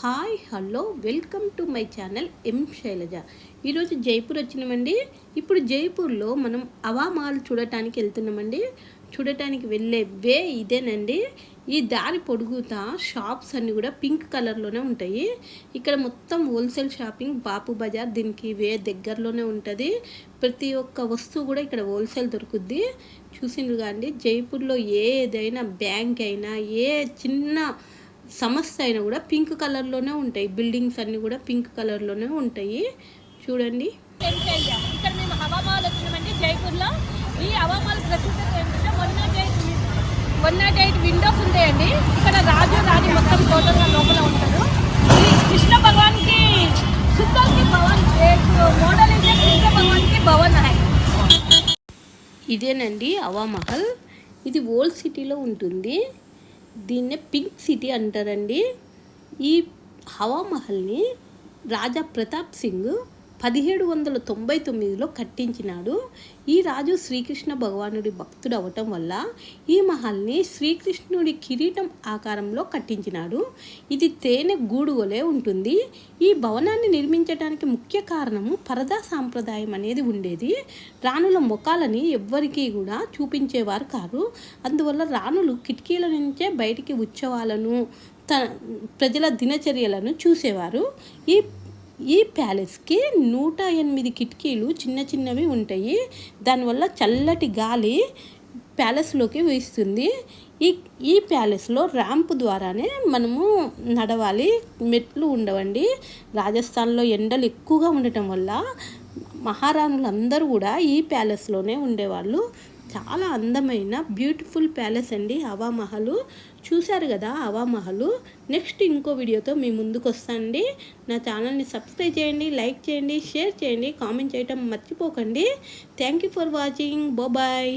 Hi hello welcome to my channel M Shailaja. ఈరోజు జైపూర్ వచ్చినామండి. ఇప్పుడు జైపూర్లో మనం హవా మహల్ చూడటానికి వెళ్తున్నామండి. చూడటానికి వెళ్ళే వే ఇదేనండి. ఈ దారి పొడుగుతా షాప్స్ అన్నీ కూడా పింక్ కలర్లోనే ఉంటాయి. ఇక్కడ మొత్తం హోల్సేల్ షాపింగ్ బాపు బజార్ దీనికి వే దగ్గరలోనే ఉంటుంది. ప్రతి ఒక్క వస్తువు కూడా ఇక్కడ హోల్సేల్ దొరుకుద్ది. చూసిండ్రుగా అండి, జైపూర్లో ఏదైనా బ్యాంక్ అయినా ఏ చిన్న సమస్య అయినా కూడా పింక్ కలర్లోనే ఉంటాయి. బిల్డింగ్స్ అన్నీ కూడా పింక్ కలర్లోనే ఉంటాయి. చూడండి, ఇక్కడ మేము హవా మహల్ వచ్చినామండి జైపూర్లో. ఈ హవా మహల్ ప్రసిద్ధత ఏంటంటే 108 విండోస్ ఉంటాయండి. ఇక్కడ రాజు రాణి మొత్తం టోటల్గా లోపల ఉంటారు. ఈ కృష్ణ భగవాన్కి శుద్ధల్కి భవన్ మోడల్ ఇండియా కృష్ణ భగవాన్కి భవన్ హై. ఇదేనండి హవా మహల్. ఇది ఓల్డ్ సిటీలో ఉంటుంది. దీన్నే పింక్ సిటీ అంటారండి. ఈ హవా మహల్ని రాజా ప్రతాప్ సింగ్ 1799లో కట్టించినాడు. ఈ రాజు శ్రీకృష్ణ భగవానుడి భక్తుడు అవటం వల్ల ఈ మహల్ని శ్రీకృష్ణుడి కిరీటం ఆకారంలో కట్టించినాడు. ఇది తేనె గూడుగోలే ఉంటుంది. ఈ భవనాన్ని నిర్మించడానికి ముఖ్య కారణము పరదా సాంప్రదాయం అనేది ఉండేది. రాణుల ముఖాలని ఎవ్వరికీ కూడా చూపించేవారు కాదు. అందువల్ల రాణులు కిటికీల నుంచే బయటికి ఉత్సవాలను ప్రజల దినచర్యలను చూసేవారు. ఈ ప్యాలెస్కి 108 కిటికీలు చిన్న చిన్నవి ఉంటాయి. దానివల్ల చల్లటి గాలి ప్యాలెస్లోకి వీస్తుంది. ఈ ప్యాలెస్లో ర్యాంప్ ద్వారానే మనము నడవాలి, మెట్లు ఉండవండి. రాజస్థాన్లో ఎండలు ఎక్కువగా ఉండటం వల్ల మహారాణులు అందరూ కూడా ఈ ప్యాలెస్లోనే ఉండేవాళ్ళు. చాలా అందమైన బ్యూటిఫుల్ ప్యాలెస్ అండి హవా మహల్. చూశారు కదా హవా మహల్. నెక్స్ట్ ఇంకో వీడియోతో మీ ముందుకు వస్తానండి. నా ఛానల్ని సబ్స్క్రైబ్ చేయండి, లైక్ చేయండి, షేర్ చేయండి, కామెంట్ చేయటం మర్చిపోకండి. Thank you for watching. Bye.